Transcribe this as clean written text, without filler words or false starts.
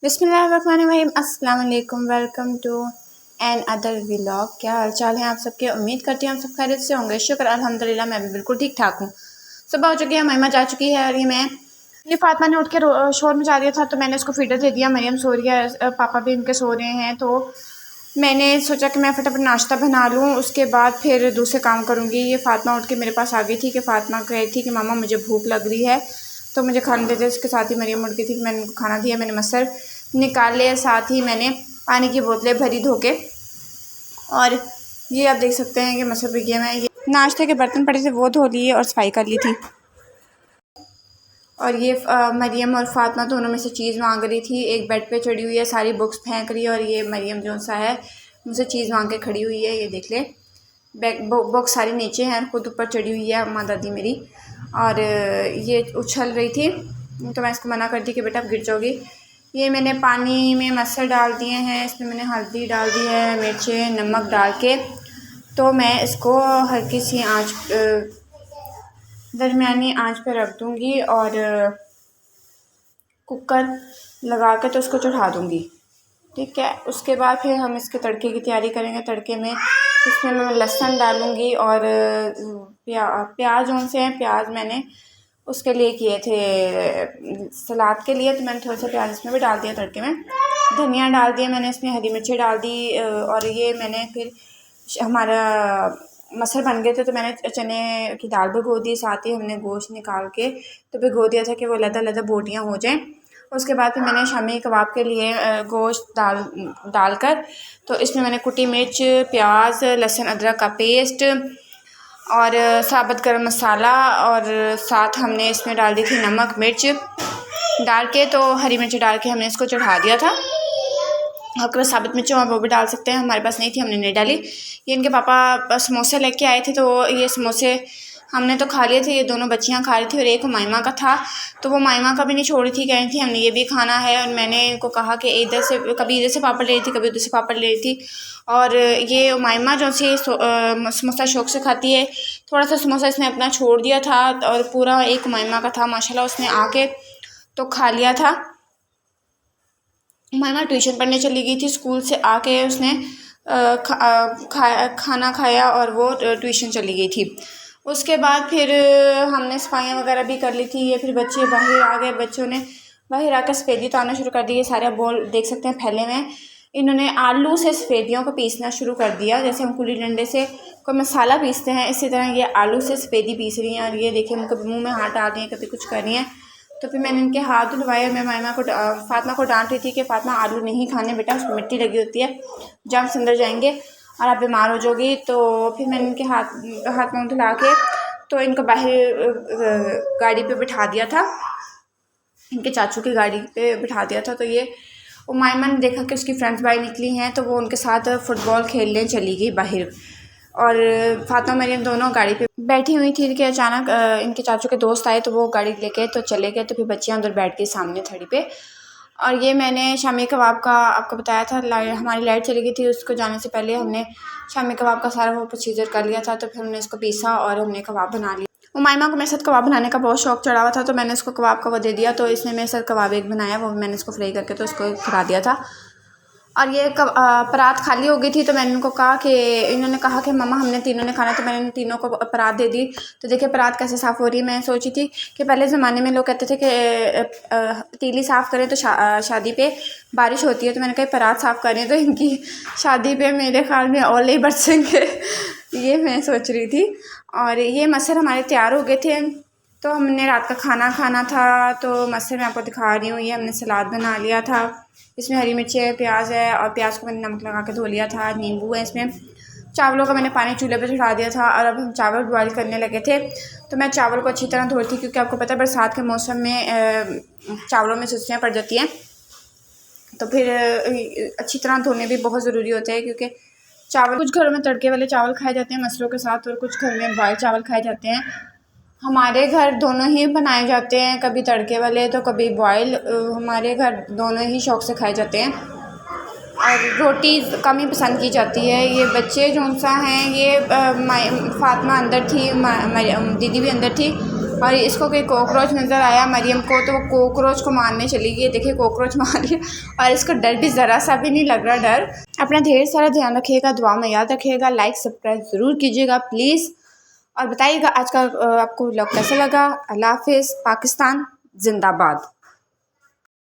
बिस्मिल्लाहिर्रहमानिर्रहीम अस्सलाम वालेकुम। Welcome to another vlog. क्या हाल चाल है आप सबके? उम्मीद करती हूँ आप सब खैरियत से होंगे। शुक्र अल्हम्दुलिल्लाह, मैं भी बिल्कुल ठीक ठाक हूँ। सुबह हो चुकी है, महिमा जा चुकी है और ये फातिमा ने उठ के शोर मचा दिया था, तो मैंने उसको फीडर दे दिया। मरियम सो रही है, पापा भी इनके सो रहे हैं, तो मैंने सोचा कि मैं फटाफट नाश्ता बना लूँ, उसके बाद फिर दूसरे काम करूँगी। ये फातिमा उठ के मेरे पास आ गई थी कि फातिमा कह रही थी कि मामा मुझे भूख लग रही है, तो मुझे खाना दे दे। उसके साथ ही मरियम उठ गई थी, मैंने उनको खाना दिया, मैंने मसर निकाल लिया, साथ ही मैंने पानी की बोतलें भरी धो के। और ये आप देख सकते हैं कि मसर भी गया। मैं ये नाश्ते के बर्तन पड़े थे वो धो लिए और सफाई कर ली थी। और ये मरियम और फातिमा दोनों में से चीज़ मांग रही थी। एक बेड पे चढ़ी हुई है, सारी बुक्स फेंक रही है, और ये मरियम जो सा है मुझसे चीज़ मांग के खड़ी हुई है। ये देख ले, बुक्स सारी नीचे हैं, खुद ऊपर चढ़ी हुई है माँ दादी मेरी। और ये उछल रही थी, तो मैं इसको मना कर दी कि बेटा आप गिर जाओगी। ये मैंने पानी में मसर डाल दिए हैं, इसमें मैंने हल्दी डाल दी है, मिर्चें नमक डाल के। तो मैं इसको हल्की सी आँच दरमियानी आंच पे रख दूँगी और कुकर लगा के तो उसको चढ़ा दूँगी। ठीक है, उसके बाद फिर हम इसके तड़के की तैयारी करेंगे। तड़के में इसमें मैं लहसुन डालूँगी और प्याज उनसे हैं। प्याज मैंने उसके लिए किए थे सलाद के लिए, तो मैंने थोड़ा सा प्याज इसमें भी डाल दिया तड़के में। धनिया डाल दिया मैंने, इसमें हरी मिर्ची डाल दी। और ये मैंने फिर हमारा मसर बन गए थे, तो मैंने चने की दाल भिगो दी, साथ ही हमने गोश्त निकाल के तो भिगो दिया था कि वो लदा बोटियाँ हो जाएं। उसके बाद फिर मैंने शामी कबाब के लिए गोश्त डालकर तो इसमें मैंने कुटी मिर्च, प्याज, लहसुन अदरक का पेस्ट और साबुत गरम मसाला और साथ हमने इसमें डाल दी थी नमक मिर्च डाल के, तो हरी मिर्च डाल के हमने इसको चढ़ा दिया था। अगर साबुत मिर्च वो भी डाल सकते हैं, हमारे पास नहीं थी, हमने नहीं डाली। ये इनके पापा समोसे लेके आए थे, तो ये समोसे हमने तो खा लिए थे, ये दोनों बच्चियां खा रही थी और एक मायमा का था, तो वो मायमा का भी नहीं छोड़ी थी, कह रही थी हमने ये भी खाना है। और मैंने इनको कहा कि इधर से कभी इधर से पापड़ ले रही थी, कभी उधर से पापड़ ले रही थी। और ये मायमा जो सी समोसा शौक से खाती है, थोड़ा सा समोसा इसने अपना छोड़ दिया था और पूरा एक मायमा का था, माशाल्लाह उसने आके तो खा लिया था। मायमा ट्यूशन पढ़ने चली गई थी, स्कूल से आके उसने खाना खाया और वो ट्यूशन चली गई थी। उसके बाद फिर हमने सफाइयाँ वगैरह भी कर ली थी। ये फिर बच्चे बाहर आ गए, बच्चों ने बाहर आकर सफ़ेदी उतारना शुरू कर दी। ये सारे बॉल देख सकते हैं फैले हुए हैं। इन्होंने आलू से सफ़ेदियों को पीसना शुरू कर दिया, जैसे हम कुली डंडे से कोई मसाला पीसते हैं, इसी तरह ये आलू से सफ़ेदी पीस रही हैं। और ये देखिए हम कभी मुँह में हाथ डाल रही हैं, कभी कुछ कर रही हैं। तो फिर मैंने इनके हाथ धुलवाए। मैं फातिमा को डांट रही थी कि फातिमा आलू नहीं खाने बेटा, उसमें मिट्टी लगी होती है, जर्म्स अंदर जाएंगे और आप बीमार हो जाओगी। तो फिर मैंने इनके हाथ मुँह धुला के तो इनको बाहर गाड़ी पे बिठा दिया था, इनके चाचू की गाड़ी पे बिठा दिया था। तो ये उमायमा ने देखा कि उसकी फ्रेंड्स बाहर निकली हैं, तो वो उनके साथ फ़ुटबॉल खेलने चली गई बाहर। और फातिमा मरियम दोनों गाड़ी पे बैठी हुई थी कि अचानक इनके चाचू के दोस्त आए, तो वो गाड़ी लेके तो चले गए। तो फिर बच्चियाँ उधर बैठ गई सामने थड़ी पे। और ये मैंने शामी कबाब का आपको बताया था, हमारी लाइट चली गई थी, उसको जाने से पहले हमने शामी कबाब का सारा वो प्रोसीजर कर लिया था। तो फिर हमने इसको पीसा और हमने कबाब बना लिया। उमायमा को मेरे साथ कबाब बनाने का बहुत शौक चढ़ा हुआ था, तो मैंने उसको कबाब का वो दे दिया। तो इसने मेरे साथ कबाब एक बनाया, वो मैंने इसको फ्राई करके तो उसको खिला दिया था। और ये परात खाली हो गई थी, तो मैंने उनको कहा कि इन्होंने कहा कि मम्मा हमने तीनों ने खाना, तो मैंने तीनों को परात दे दी। तो देखिए परात कैसे साफ़ हो रही है। मैं सोची थी कि पहले ज़माने में लोग कहते थे कि पतीली साफ़ करें तो शादी पे बारिश होती है, तो मैंने कहा परात साफ़ करें तो इनकी शादी पे मेरे ख्याल में ओले बरसेंगे ये मैं सोच रही थी। और ये मसर हमारे तैयार हो गए थे, तो हमने रात का खाना खाना था। तो मसर मैं आपको दिखा रही हूँ, ये हमने सलाद बना लिया था, इसमें हरी मिर्ची है, प्याज है, और प्याज को मैंने नमक लगा के धो लिया था, नींबू है इसमें। चावलों का मैंने पानी चूल्हे पे चढ़ा दिया था और अब हम चावल बॉयल करने लगे थे। तो मैं चावल को अच्छी तरह धोती, क्योंकि आपको पता है बरसात के मौसम में चावलों में सुस्तियाँ पड़ जाती हैं, तो फिर अच्छी तरह धोने भी बहुत ज़रूरी होते हैं। क्योंकि चावल कुछ घरों में तड़के वाले चावल खाए जाते हैं मसरों के साथ, और कुछ घर में बॉयल चावल खाए जाते हैं। हमारे घर दोनों ही बनाए जाते हैं, कभी तड़के वाले तो कभी बॉयल। हमारे घर दोनों ही शौक़ से खाए जाते हैं और रोटी कम ही पसंद की जाती है। ये बच्चे जो सा हैं, ये फातिमा अंदर थी, दीदी भी अंदर थी, और इसको कोई कॉकरोच नज़र आया मरियम को तो वो कॉकरोच को मारने चली गई। देखिए कॉकरोच मार लिया और इसको डर भी ज़रा सा भी नहीं लग रहा डर। अपना ढेर सारा ध्यान रखिएगा, दुआ में याद रखिएगा, लाइक सब्सक्राइब ज़रूर कीजिएगा प्लीज़, और बताइएगा आज का आपको व्लॉग कैसा लगा। अल्लाह हाफिज़। पाकिस्तान जिंदाबाद।